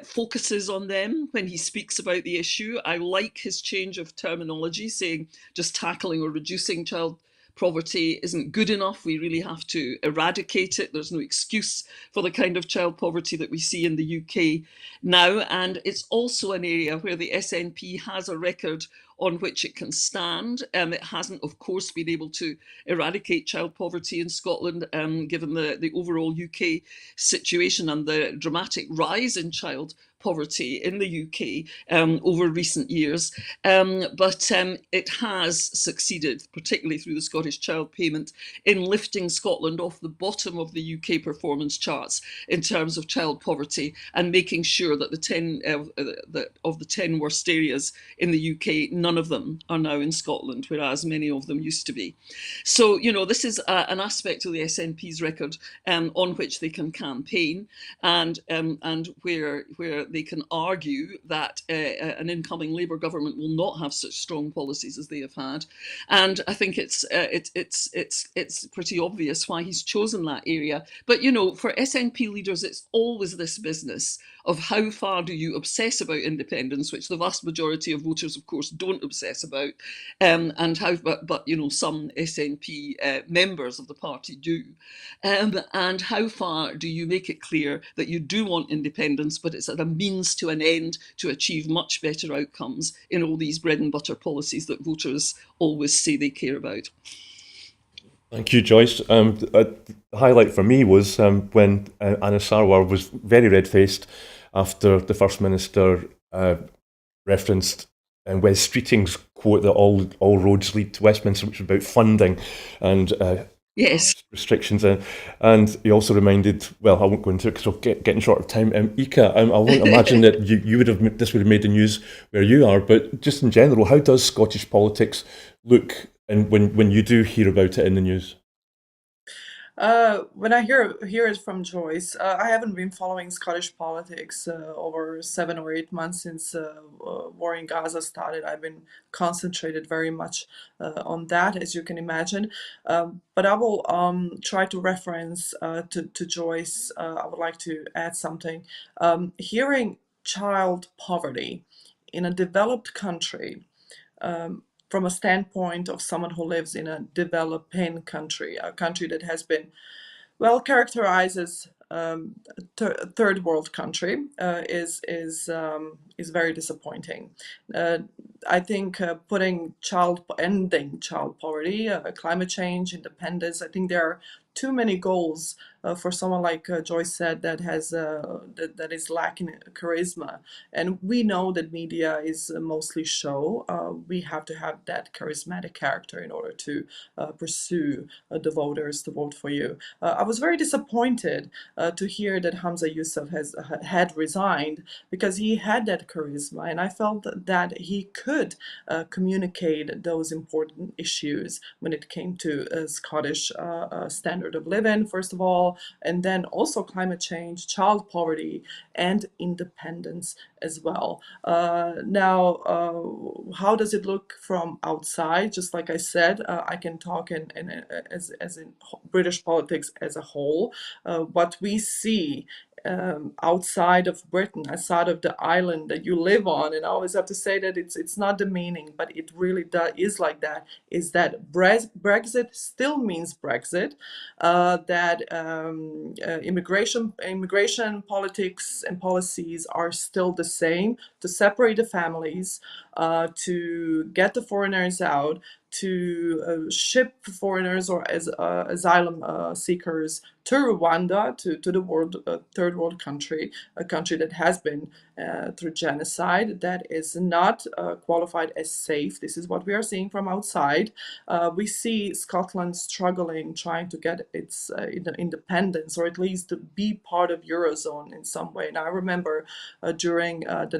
focuses on them when he speaks about the issue. I like his change of terminology, saying just tackling or reducing child poverty isn't good enough. We really have to eradicate it. There's no excuse for the kind of child poverty that we see in the UK now. And it's also an area where the SNP has a record on which it can stand. It hasn't, of course, been able to eradicate child poverty in Scotland, given the overall UK situation and the dramatic rise in child poverty in the UK over recent years. But it has succeeded, particularly through the Scottish Child Payment, in lifting Scotland off the bottom of the UK performance charts in terms of child poverty, and making sure that of the 10 worst areas in the UK, none of them are now in Scotland, whereas many of them used to be. So, you know, this is an aspect of the SNP's record on which they can campaign, and where they can argue that an incoming Labour government will not have such strong policies as they have had. And I think it's pretty obvious why he's chosen that area. But, you know, for SNP leaders, it's always this business of how far do you obsess about independence, which the vast majority of voters, of course, don't obsess about, and how, but you know, some SNP members of the party do, and how far do you make it clear that you do want independence, but it's at a means to an end to achieve much better outcomes in all these bread and butter policies that voters always say they care about. Thank you, Joyce. The highlight for me was when Anna Sarwar was very red-faced after the First Minister referenced Wes Streeting's quote that all roads lead to Westminster, which was about funding and yes, restrictions. And he also reminded, well, I won't go into it because we're getting short of time. Ika, I won't imagine that this would have made the news where you are, but just in general, how does Scottish politics look and when you do hear about it in the news? When I hear it from Joyce, I haven't been following Scottish politics over 7 or 8 months since war in Gaza started. I've been concentrated very much on that, as you can imagine. But I will try to reference to Joyce. I would like to add something. Hearing child poverty in a developed country, from a standpoint of someone who lives in a developing country, a country that has been well characterized as third world country, is very disappointing. I think ending child poverty, climate change, independence. I think there are too many goals for someone like Joyce said that is lacking charisma. And we know that media is mostly show. We have to have that charismatic character in order to pursue the voters to vote for you. I was very disappointed to hear that Hamza Yousaf had resigned, because he had that charisma, and I felt that he could communicate those important issues when it came to Scottish standard of living, first of all, and then also climate change, child poverty, and independence as well. Now, how does it look from outside? Just like I said, I can talk as in British politics as a whole. What we see outside of Britain, outside of the island that you live on, and I always have to say that it's not demeaning, but it really is like that, is that Brexit still means Brexit, that immigration politics and policies are still the same, to separate the families, to get the foreigners out, to ship foreigners or as asylum seekers to Rwanda, to the world, third world country, a country that has been through genocide, that is not qualified as safe. This is what we are seeing from outside. We see Scotland struggling, trying to get its independence, or at least to be part of Eurozone in some way. And I remember during the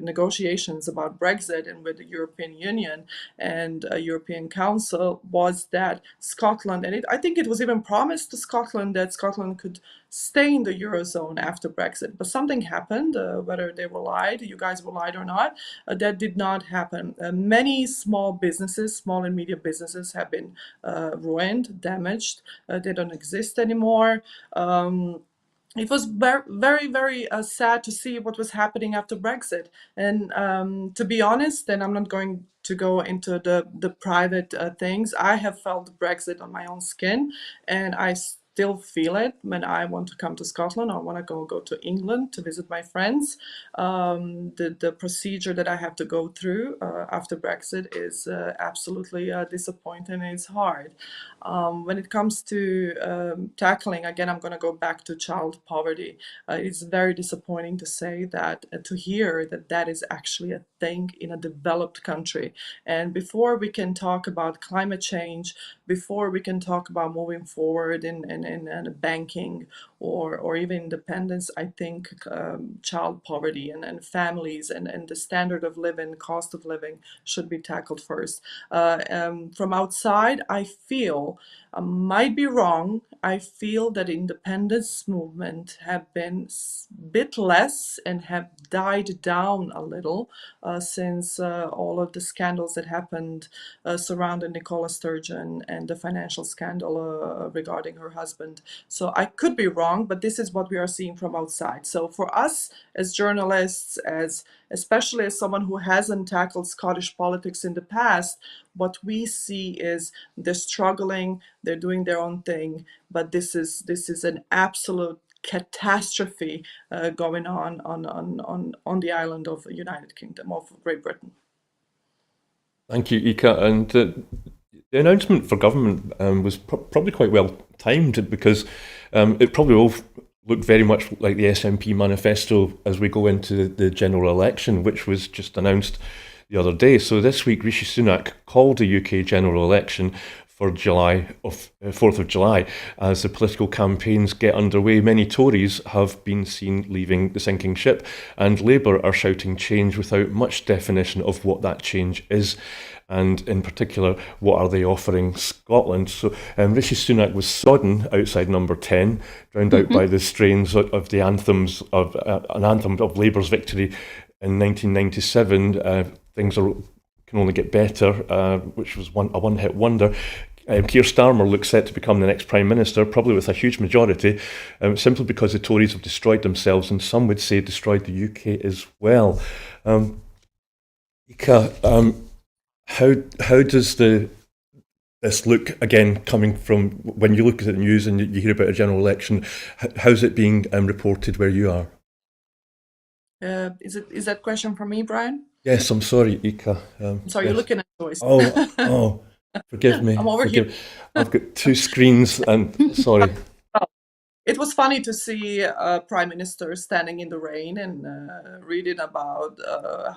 negotiations about Brexit and with the European Union and European Council, was that Scotland, and I think it was even promised to Scotland that Scotland could stay in the Eurozone after Brexit. But something happened, whether they were lied, you guys were lied or not, that did not happen. Many small businesses, small and medium businesses have been ruined, damaged. They don't exist anymore. It was very sad to see what was happening after Brexit. And to be honest, and I'm not going to go into the private things, I have felt Brexit on my own skin, and I still feel it when I want to come to Scotland or want to go to England to visit my friends. The procedure that I have to go through after Brexit is absolutely disappointing, and it's hard. When it comes to tackling, again, I'm going to go back to child poverty. It's very disappointing to say that, to hear that that is actually a thing in a developed country. And before we can talk about climate change, before we can talk about moving forward in banking or even independence, I think child poverty and families and the standard of living, cost of living should be tackled first. From outside, I feel, I might be wrong, I feel that independence movement have been a bit less and have died down a little since all of the scandals that happened surrounding Nicola Sturgeon and the financial scandal regarding her husband. So I could be wrong, but this is what we are seeing from outside. So for us as journalists, especially as someone who hasn't tackled Scottish politics in the past, what we see is they're struggling, they're doing their own thing, but this is an absolute catastrophe going on the island of United Kingdom, of Great Britain. Thank you, Ika. And the announcement for government was probably quite well timed, because it probably will look very much like the SNP manifesto as we go into the general election, which was just announced the other day. So this week, Rishi Sunak called the UK general election for 4th of July. As the political campaigns get underway, many Tories have been seen leaving the sinking ship, and Labour are shouting change without much definition of what that change is. And in particular, what are they offering Scotland? So Rishi Sunak was sodden outside Number 10, drowned out by the strains of the anthems of an anthem of Labour's victory in 1997. Things can only get better, which was a one-hit wonder. Keir Starmer looks set to become the next Prime Minister, probably with a huge majority, simply because the Tories have destroyed themselves, and some would say destroyed the UK as well. Ika, how does this look, again, coming from when you look at the news and you hear about a general election? How's it being reported where you are? Is that question for me, Brian? Yes, I'm sorry, Ika. Sorry, you're looking at Joyce. Oh, forgive me. I'm over here. I've got two screens, and sorry. It was funny to see a Prime Minister standing in the rain and reading about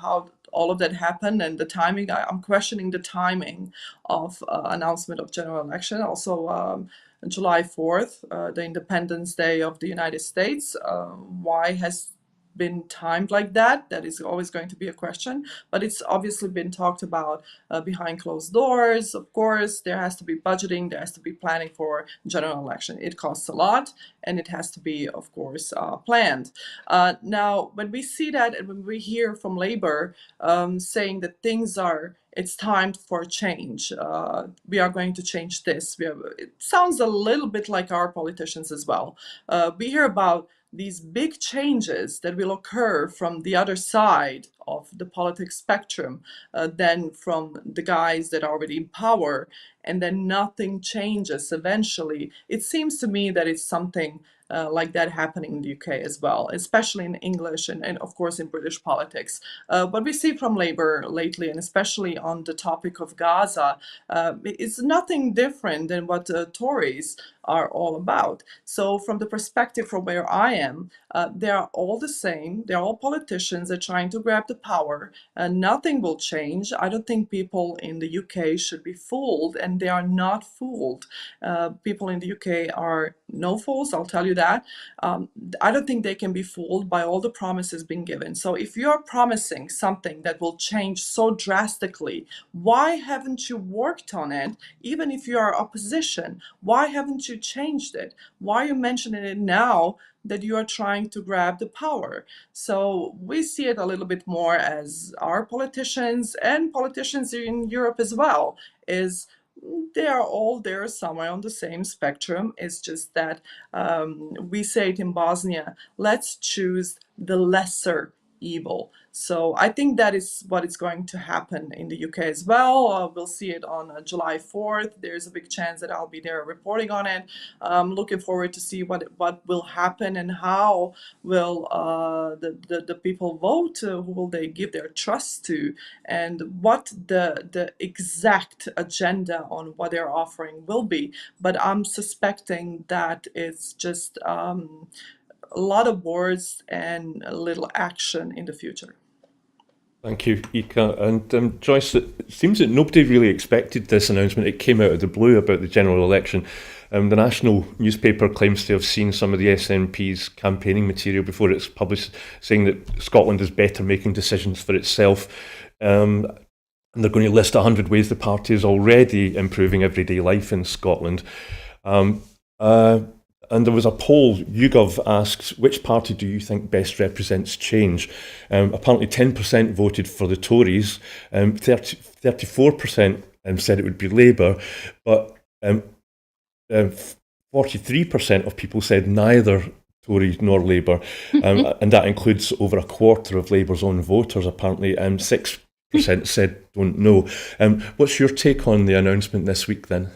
how all of that happened and the timing. I'm questioning the timing of announcement of general election. Also, July 4th, the Independence Day of the United States. Why has been timed like that? That is always going to be a question, but it's obviously been talked about behind closed doors. Of course, there has to be budgeting, there has to be planning for general election. It costs a lot, and it has to be, of course, planned. Now, when we see that, and when we hear from Labour saying that it's time for change. We are going to change this. It sounds a little bit like our politicians as well. We hear about these big changes that will occur from the other side of the politics spectrum, then from the guys that are already in power, and then nothing changes eventually. It seems to me that it's something like that happening in the UK as well, especially in English and of course in British politics. What we see from Labour lately, and especially on the topic of Gaza, it's nothing different than what Tories are all about. So from the perspective from where I am, they are all the same. They're all politicians. They're trying to grab the power. Nothing will change. I don't think people in the UK should be fooled, and they are not fooled. People in the UK are no fools, I'll tell you that. I don't think they can be fooled by all the promises being given. So if you are promising something that will change so drastically, why haven't you worked on it? Even if you are opposition, why haven't you changed it? Why are you mentioning it now that you are trying to grab the power? So we see it a little bit more as our politicians and politicians in Europe as well, is they are all there somewhere on the same spectrum. It's just that we say it in Bosnia, let's choose the lesser evil. So I think that is what is going to happen in the UK as well. We'll see it on July 4th. There's a big chance that I'll be there reporting on it. Looking forward to see what will happen and how will the people vote. Who will they give their trust to, and what the exact agenda on what they're offering will be. But I'm suspecting that it's just a lot of words and a little action in the future. Thank you, Ika. And Joyce, it seems that nobody really expected this announcement. It came out of the blue about the general election. The national newspaper claims to have seen some of the SNP's campaigning material before it's published, saying that Scotland is better making decisions for itself. And they're going to list 100 ways the party is already improving everyday life in Scotland. And there was a poll, YouGov asked, which party do you think best represents change? Apparently 10% voted for the Tories, 34% said it would be Labour, but 43% of people said neither Tories nor Labour, and that includes over a quarter of Labour's own voters apparently, and 6% said don't know. What's your take on the announcement this week then?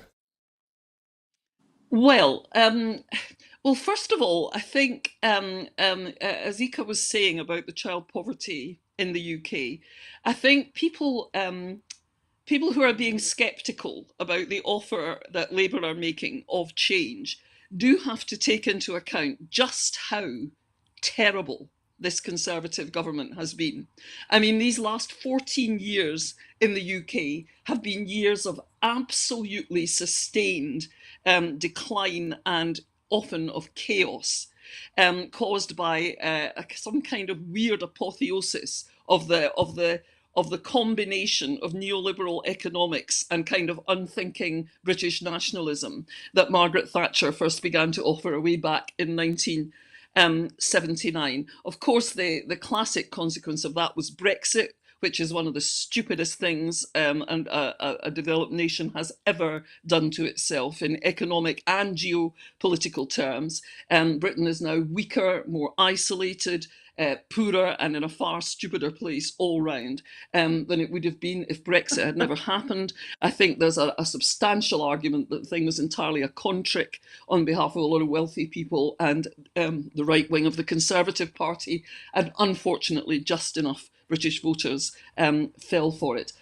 Well, first of all, I think, as Ika was saying about the child poverty in the UK, I think people who are being sceptical about the offer that Labour are making of change do have to take into account just how terrible this Conservative government has been. I mean, these last 14 years in the UK have been years of absolutely sustained decline and often of chaos, caused by some kind of weird apotheosis of the combination of neoliberal economics and kind of unthinking British nationalism that Margaret Thatcher first began to offer way back in 1979. Of course, the classic consequence of that was Brexit, which is one of the stupidest things a developed nation has ever done to itself in economic and geopolitical terms. Britain is now weaker, more isolated, poorer, and in a far stupider place all round than it would have been if Brexit had never happened. I think there's a substantial argument that the thing was entirely a con trick on behalf of a lot of wealthy people and the right wing of the Conservative Party, and unfortunately just enough British voters fell for it.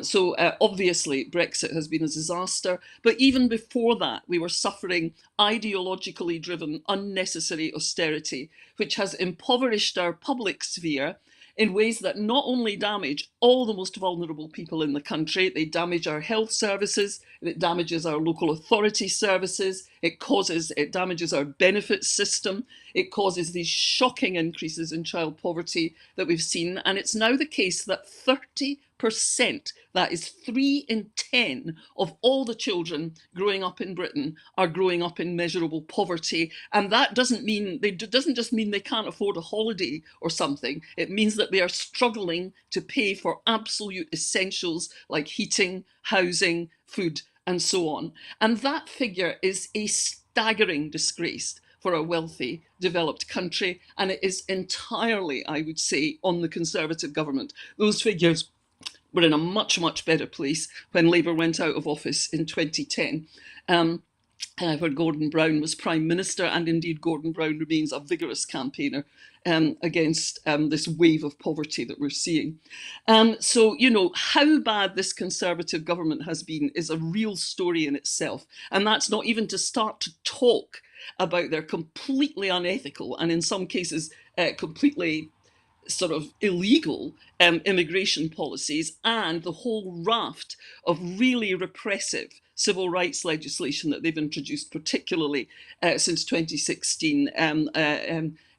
So obviously Brexit has been a disaster, but even before that we were suffering ideologically driven unnecessary austerity, which has impoverished our public sphere in ways that not only damage all the most vulnerable people in the country, they damage our health services, it damages our local authority services, it damages our benefits system, it causes these shocking increases in child poverty that we've seen. And it's now the case that 30%, that is 3 in 10 of all the children growing up in Britain, are growing up in measurable poverty. And that doesn't just mean they can't afford a holiday or something. It means that they are struggling to pay for absolute essentials like heating, housing, food, and so on. And that figure is a staggering disgrace for a wealthy, developed country. And it is entirely, I would say, on the Conservative government. Those figures were in a much, much better place when Labour went out of office in 2010. where Gordon Brown was Prime Minister, and indeed Gordon Brown remains a vigorous campaigner against this wave of poverty that we're seeing. So, you know, how bad this Conservative government has been is a real story in itself. And that's not even to start to talk about their completely unethical and in some cases completely sort of illegal immigration policies and the whole raft of really repressive civil rights legislation that they've introduced, particularly since 2016.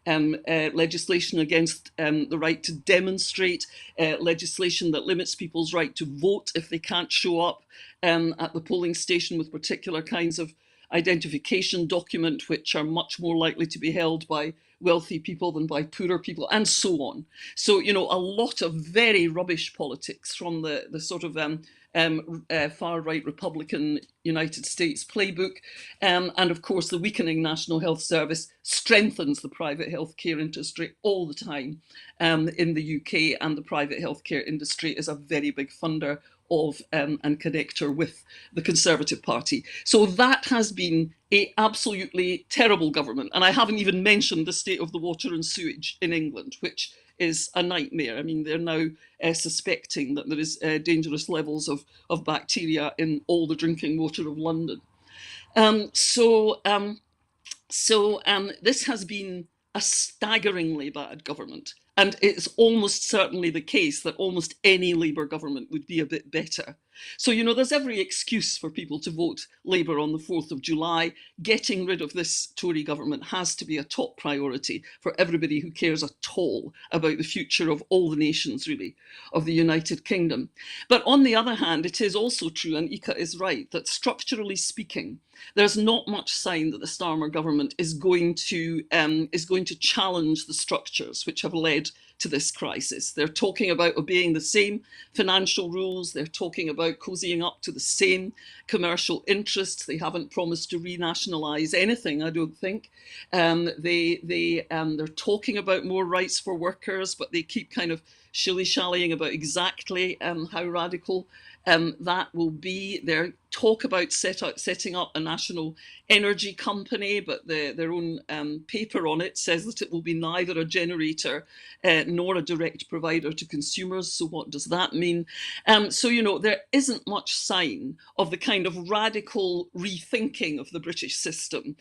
Legislation against the right to demonstrate, legislation that limits people's right to vote if they can't show up at the polling station with particular kinds of identification document, which are much more likely to be held by wealthy people than by poorer people, and so on. So, you know, a lot of very rubbish politics from the sort of far-right Republican United States playbook. And of course, the weakening National Health Service strengthens the private healthcare industry all the time in the UK, and the private healthcare industry is a very big funder of and connector with the Conservative Party. So that has been a absolutely terrible government. And I haven't even mentioned the state of the water and sewage in England, which is a nightmare. I mean, they're now suspecting that there is dangerous levels of bacteria in all the drinking water of London. This has been a staggeringly bad government. And it's almost certainly the case that almost any Labour government would be a bit better. So, you know, there's every excuse for people to vote Labour on the 4th of July. Getting rid of this Tory government has to be a top priority for everybody who cares at all about the future of all the nations, really, of the United Kingdom. But on the other hand, it is also true, and Ika is right, that structurally speaking, there's not much sign that the Starmer government is going to challenge the structures which have led to this crisis. They're talking about obeying the same financial rules. They're talking about cozying up to the same commercial interests. They haven't promised to renationalise anything, I don't think. They're talking about more rights for workers, but they keep kind of shilly-shallying about exactly how radical that will be. Their talk about setting up a national energy company, but their own paper on it says that it will be neither a generator nor a direct provider to consumers. So what does that mean? So, you know, there isn't much sign of the kind of radical rethinking of the British system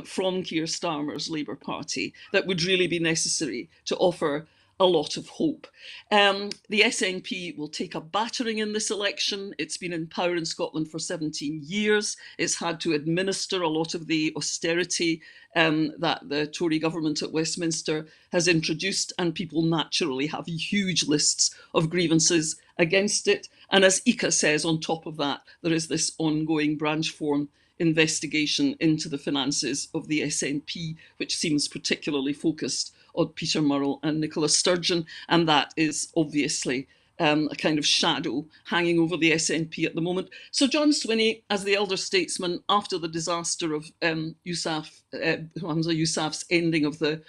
from Keir Starmer's Labour Party that would really be necessary to offer a lot of hope. The SNP will take a battering in this election. It's been in power in Scotland for 17 years. It's had to administer a lot of the austerity that the Tory government at Westminster has introduced, and people naturally have huge lists of grievances against it. And as Ika says, on top of that, there is this ongoing branch form investigation into the finances of the SNP, which seems particularly focused on Peter Murrell and Nicola Sturgeon, and that is obviously a kind of shadow hanging over the SNP at the moment. So John Swinney, as the elder statesman, after the disaster of Hamza Yousaf's ending of the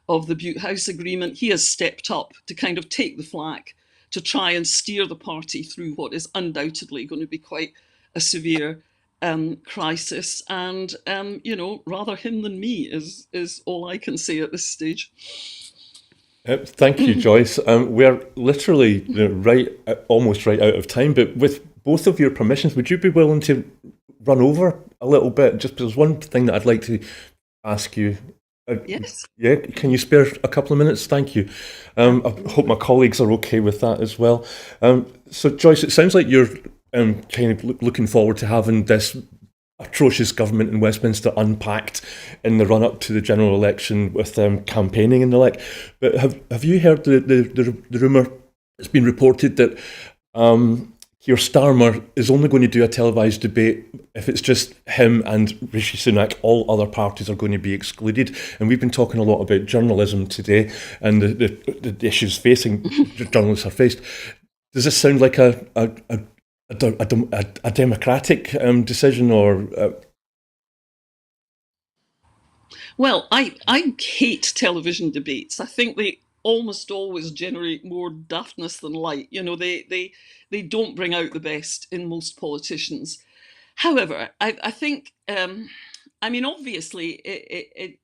Butte House Agreement, he has stepped up to kind of take the flak, to try and steer the party through what is undoubtedly going to be quite a severe crisis. And, you know, rather him than me is all I can say at this stage. Thank you, Joyce. We're literally almost right out of time, but with both of your permissions, would you be willing to run over a little bit? Just there's one thing that I'd like to ask you. Yes. Yeah, can you spare a couple of minutes? Thank you. I hope my colleagues are okay with that as well. So, Joyce, it sounds like you're kind of looking forward to having this atrocious government in Westminster unpacked in the run-up to the general election with campaigning and the like. But have you heard the rumour? It's been reported that Keir Starmer is only going to do a televised debate if it's just him and Rishi Sunak. All other parties are going to be excluded. And we've been talking a lot about journalism today and the issues facing journalists are faced. Does this sound like a democratic decision, or? Well, I hate television debates. I think they almost always generate more daftness than light. You know, they don't bring out the best in most politicians. However, I think, obviously,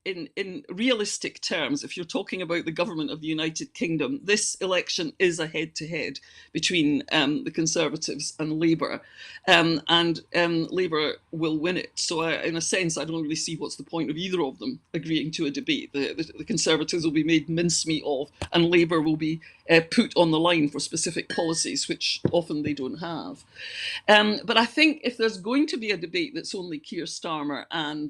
in realistic terms, if you're talking about the government of the United Kingdom, this election is a head-to-head between the Conservatives and Labour, and Labour will win it. So, in a sense, I don't really see what's the point of either of them agreeing to a debate. The Conservatives will be made mincemeat of, and Labour will be put on the line for specific policies, which often they don't have. But I think if there's going to be a debate that's only Keir Starmer and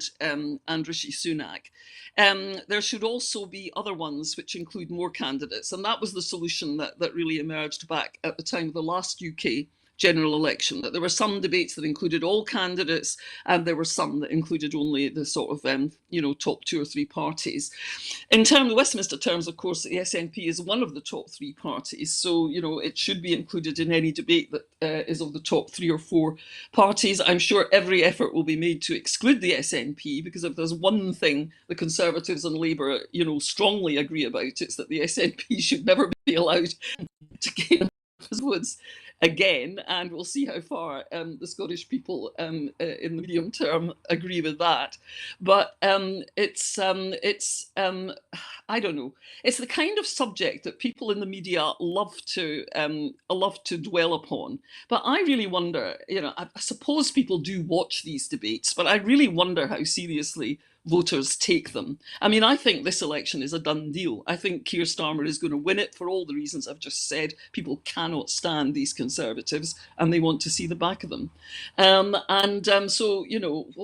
Rishi Sunak, there should also be other ones which include more candidates. And that was the solution that really emerged back at the time of the last UK general election, that there were some debates that included all candidates, and there were some that included only the sort of top 2 or 3 parties. In terms of Westminster terms, of course, the SNP is one of the top 3 parties, so it should be included in any debate that is of the top 3 or 4 parties. I'm sure every effort will be made to exclude the SNP, because if there's one thing the Conservatives and Labour strongly agree about, it's that the SNP should never be allowed to gain votes again, and we'll see how far the Scottish people in the medium term agree with that. But it's I don't know. It's the kind of subject that people in the media love to dwell upon. But I really wonder. I suppose people do watch these debates, but I really wonder how seriously voters take them. I think this election is a done deal. I think Keir Starmer is going to win it for all the reasons I've just said. People cannot stand these Conservatives, and they want to see the back of them. So,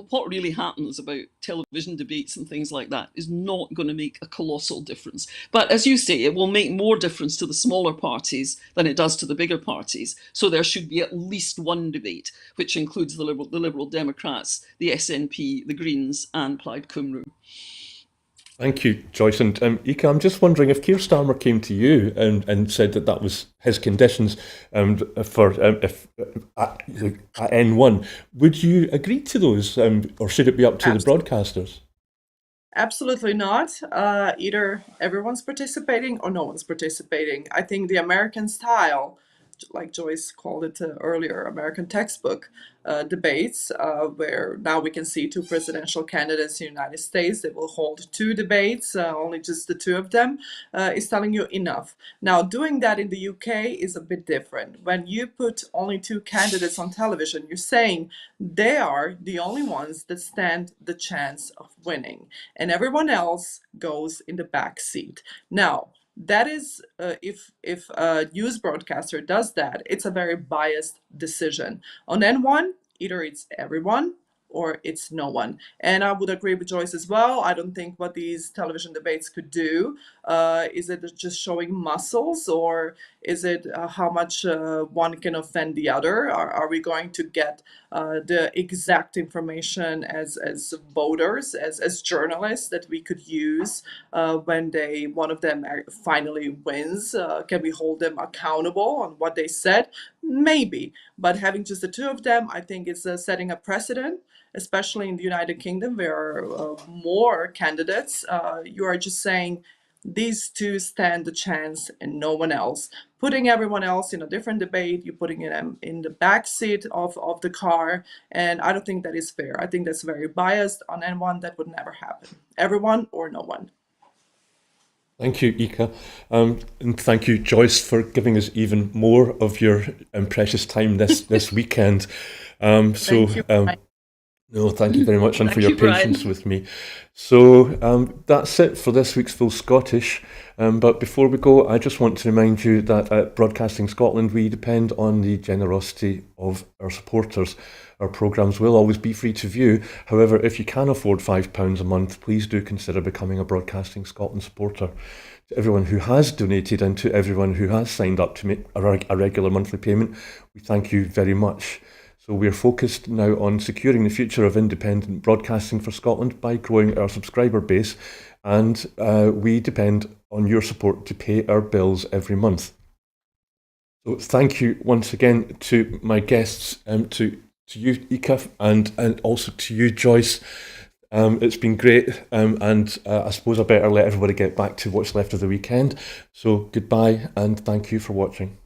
what really happens about television debates and things like that is not going to make a colossal difference. But as you say, it will make more difference to the smaller parties than it does to the bigger parties. So there should be at least one debate, which includes the Liberal Democrats, the SNP, the Greens, and Plaid Cymru. Thank you, Joyce. And Ika, I'm just wondering if Keir Starmer came to you and said that was his conditions for if at N1, would you agree to those, or should it be up to the broadcasters? Absolutely not. Either everyone's participating or no one's participating. I think the American style, like Joyce called it earlier, American textbook debates, where now we can see 2 presidential candidates in the United States. They will hold 2 debates, only just the 2 of them, is telling you enough. Now, doing that in the UK is a bit different. When you put only 2 candidates on television, you're saying they are the only ones that stand the chance of winning, and everyone else goes in the back seat. Now, that is, if a news broadcaster does that, it's a very biased decision. On N1, either it's everyone or it's no one. And I would agree with Joyce as well. I don't think what these television debates could do, is it just showing muscles, or is it how much one can offend the other? Are we going to get the exact information as voters, as journalists, that we could use when one of them finally wins? Can we hold them accountable on what they said? Maybe. But having just the 2 of them, I think it's setting a precedent, especially in the United Kingdom, where are more candidates. You are just saying these 2 stand the chance and no one else. Putting everyone else in a different debate, you're putting them in the back seat of the car, and I don't think that is fair. I think that's very biased. On N1, that would never happen. Everyone or no one. Thank you, Ika. And thank you, Joyce, for giving us even more of your precious time this weekend. Thank you. No, thank you very much, and Thank for your you, Brian. patience with me. So that's it for this week's Full Scottish. But before we go, I just want to remind you that at Broadcasting Scotland, we depend on the generosity of our supporters. Our programmes will always be free to view. However, if you can afford £5 a month, please do consider becoming a Broadcasting Scotland supporter. To everyone who has donated and to everyone who has signed up to make a regular monthly payment, we thank you very much. So we're focused now on securing the future of independent broadcasting for Scotland by growing our subscriber base, and we depend on your support to pay our bills every month. So thank you once again to my guests, to you, Ika, and also to you, Joyce. It's been great, and I suppose I better let everybody get back to what's left of the weekend. So goodbye, and thank you for watching.